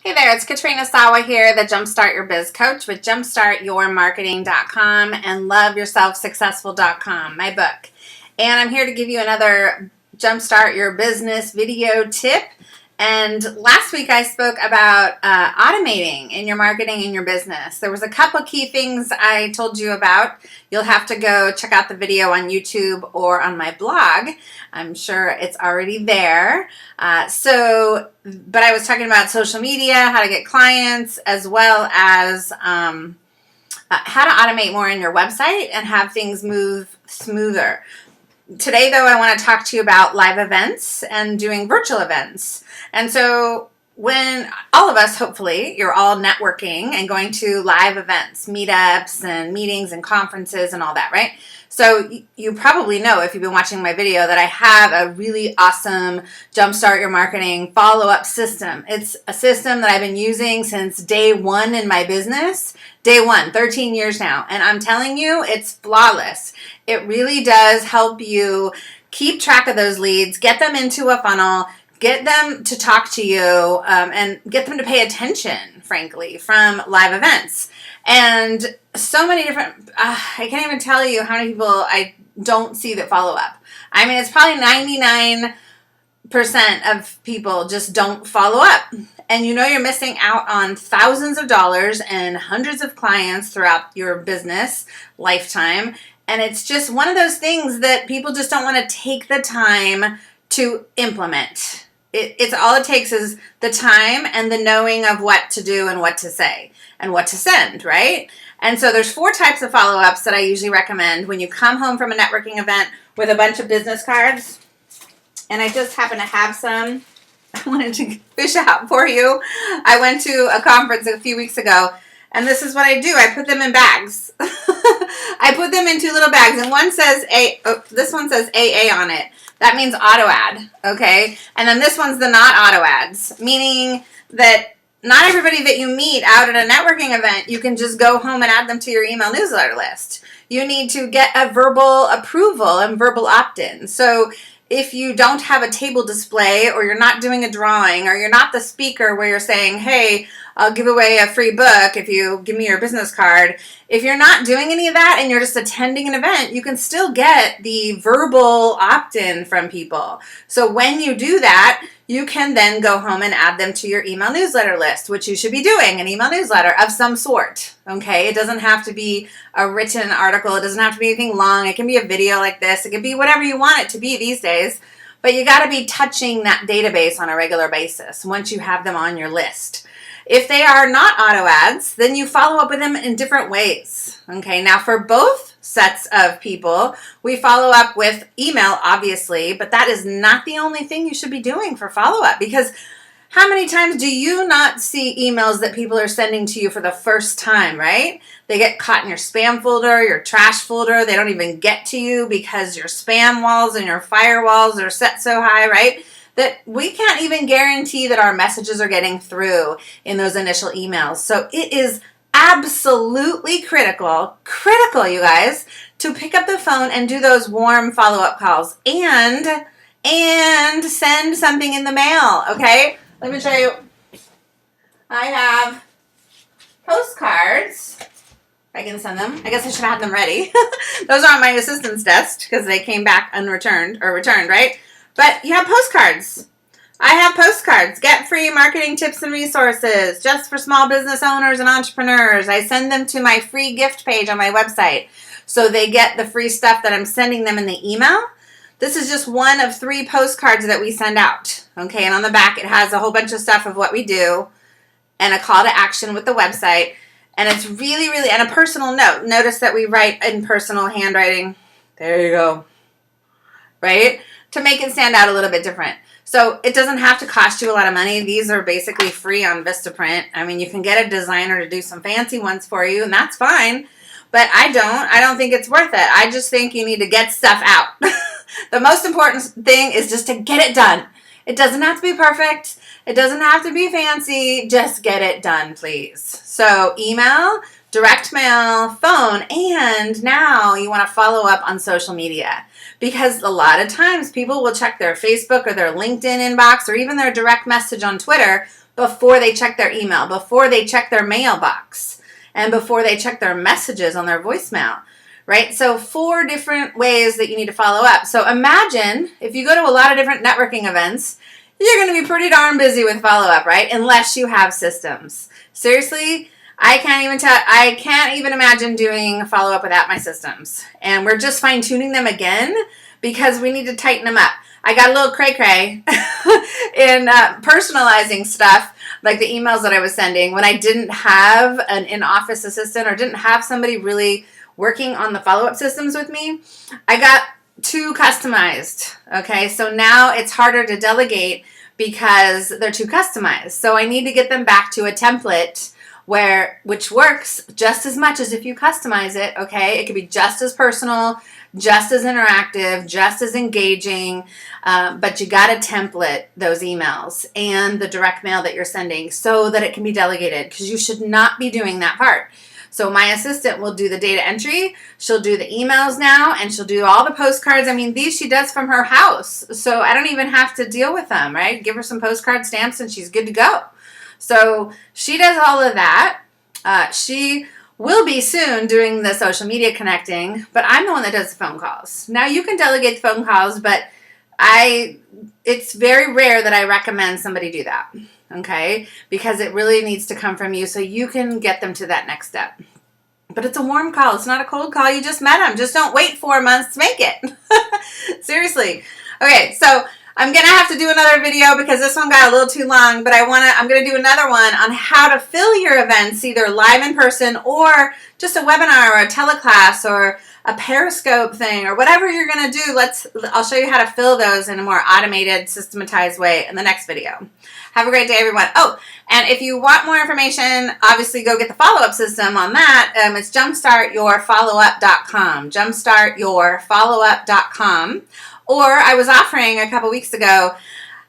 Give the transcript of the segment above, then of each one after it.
Hey there, it's Katrina Sawa here, the Jumpstart Your Biz Coach with jumpstartyourmarketing.com and loveyourselfsuccessful.com, my book. And I'm here to give you another Jumpstart Your Business video tip. And last week I spoke about automating in your marketing and your business. There was a couple key things I told you about. You'll have to go check out the video on YouTube or on my blog. I'm sure it's already there. But I was talking about social media, how to get clients, as well as how to automate more in your website and have things move smoother. Today, though, I want to talk to you about live events and doing virtual events. And so when all of us, hopefully, you're all networking and going to live events, meetups and meetings and conferences and all that, right? So you probably know, if you've been watching my video, that I have a really awesome Jumpstart Your Marketing follow-up system. It's a system that I've been using since day one in my business. Day one, 13 years now. And I'm telling you, it's flawless. It really does help you keep track of those leads, get them into a funnel, get them to talk to you, and get them to pay attention, frankly, from live events. And so many different, I can't even tell you how many people I don't see that follow up. I mean, it's probably 99% of people just don't follow up. And you know you're missing out on thousands of dollars and hundreds of clients throughout your business lifetime. And it's just one of those things that people just don't want to take the time to implement. It's all it takes is the time and the knowing of what to do and what to say and what to send, right? And so there's 4 types of follow-ups that I usually recommend when you come home from a networking event with a bunch of business cards. And I just happen to have some. I wanted to fish out for you. I went to a conference a few weeks ago, and this is what I do. I put them in bags. I put them in 2 little bags, and this one says AA on it. That means auto ad, okay? And then this one's the not auto ads, meaning that not everybody that you meet out at a networking event, you can just go home and add them to your email newsletter list. You need to get a verbal approval and verbal opt-in. So if you don't have a table display, or you're not doing a drawing, or you're not the speaker where you're saying, hey, I'll give away a free book if you give me your business card. If you're not doing any of that and you're just attending an event, you can still get the verbal opt-in from people. So when you do that, you can then go home and add them to your email newsletter list, which you should be doing, an email newsletter of some sort, okay? It doesn't have to be a written article. It doesn't have to be anything long. It can be a video like this. It can be whatever you want it to be these days, but you got to be touching that database on a regular basis once you have them on your list. If they are not auto ads, then you follow up with them in different ways. Okay, now for both sets of people, we follow up with email, obviously, but that is not the only thing you should be doing for follow-up, because how many times do you not see emails that people are sending to you for the first time, right? They get caught in your spam folder, your trash folder. They don't even get to you because your spam walls and your firewalls are set so high, right? That we can't even guarantee that our messages are getting through in those initial emails. So it is absolutely critical, you guys, to pick up the phone and do those warm follow-up calls and send something in the mail, okay? Let me show you. I have postcards. I can send them. I guess I should have had them ready. Those are on my assistant's desk because they came back returned, right? But you have postcards. I have postcards. Get free marketing tips and resources just for small business owners and entrepreneurs. I send them to my free gift page on my website. So they get the free stuff that I'm sending them in the email. This is just one of 3 postcards that we send out. Okay, and on the back it has a whole bunch of stuff of what we do and a call to action with the website. And it's really, really, and a personal note. Notice that we write in personal handwriting. There you go. Right? To make it stand out a little bit different. So it doesn't have to cost you a lot of money. These are basically free on Vistaprint. I mean, you can get a designer to do some fancy ones for you, and that's fine. But I don't think it's worth it. I just think you need to get stuff out. The most important thing is just to get it done. It doesn't have to be perfect. It doesn't have to be fancy. Just get it done, please. So email, direct mail, phone, and now you want to follow up on social media. Because a lot of times people will check their Facebook or their LinkedIn inbox or even their direct message on Twitter before they check their email, before they check their mailbox, and before they check their messages on their voicemail, right? So 4 different ways that you need to follow up. So imagine if you go to a lot of different networking events, you're going to be pretty darn busy with follow-up, right? Unless you have systems. Seriously, I can't even imagine doing follow-up without my systems. And we're just fine-tuning them again because we need to tighten them up. I got a little cray-cray in personalizing stuff, like the emails that I was sending when I didn't have an in-office assistant or didn't have somebody really working on the follow-up systems with me. I got too customized, okay? So now it's harder to delegate because they're too customized. So I need to get them back to a template which works just as much as if you customize it, okay? It could be just as personal, just as interactive, just as engaging, but you got to template those emails and the direct mail that you're sending so that it can be delegated, because you should not be doing that part. So my assistant will do the data entry, she'll do the emails now, and she'll do all the postcards. I mean, these she does from her house, so I don't even have to deal with them, right? Give her some postcard stamps and she's good to go. So she does all of that. She will be soon doing the social media connecting, but I'm the one that does the phone calls. Now you can delegate the phone calls, but it's very rare that I recommend somebody do that, okay? Because it really needs to come from you so you can get them to that next step. But it's a warm call. It's not a cold call. You just met them. Just don't wait 4 months to make it. Seriously. Okay, so I'm going to have to do another video because this one got a little too long, but I'm going to do another one on how to fill your events, either live in person or just a webinar or a teleclass or a Periscope thing or whatever you're going to do. I'll show you how to fill those in a more automated, systematized way in the next video. Have a great day, everyone. Oh, and if you want more information, obviously go get the follow-up system on that. It's jumpstartyourfollowup.com, jumpstartyourfollowup.com. Or I was offering a couple weeks ago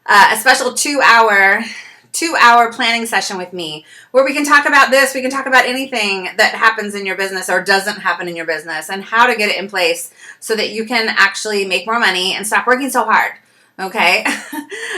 a special 2-hour planning session with me where we can talk about this. We can talk about anything that happens in your business or doesn't happen in your business and how to get it in place so that you can actually make more money and stop working so hard, okay?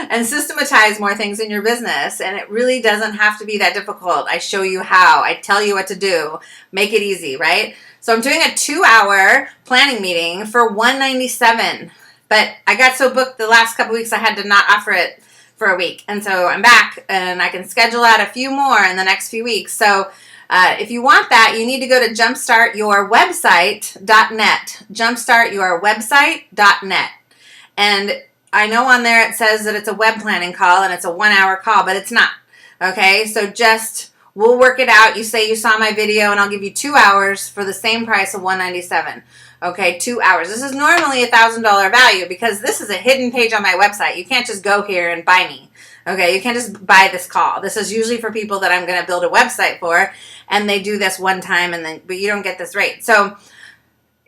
And systematize more things in your business. And it really doesn't have to be that difficult. I show you how. I tell you what to do. Make it easy, right? So I'm doing a 2-hour planning meeting for $197. But I got so booked the last couple weeks I had to not offer it for a week. And so I'm back and I can schedule out a few more in the next few weeks. So if you want that, you need to go to jumpstartyourwebsite.net. Jumpstartyourwebsite.net. And I know on there it says that it's a web planning call and it's a 1-hour call, but it's not. Okay, so we'll work it out. You say you saw my video and I'll give you 2 hours for the same price of $197. Okay, 2 hours. This is normally $1,000 value because this is a hidden page on my website. You can't just go here and buy me. Okay, you can't just buy this call. This is usually for people that I'm going to build a website for, and they do this one time, but you don't get this rate. So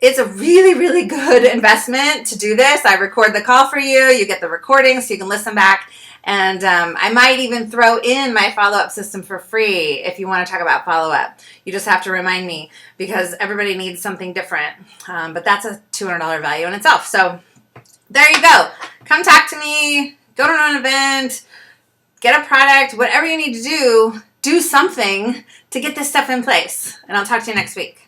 it's a really, really good investment to do this. I record the call for you. You get the recording so you can listen back. And I might even throw in my follow-up system for free if you want to talk about follow-up. You just have to remind me because everybody needs something different. But that's a $200 value in itself. So there you go. Come talk to me. Go to an event. Get a product. Whatever you need to do, do something to get this stuff in place. And I'll talk to you next week.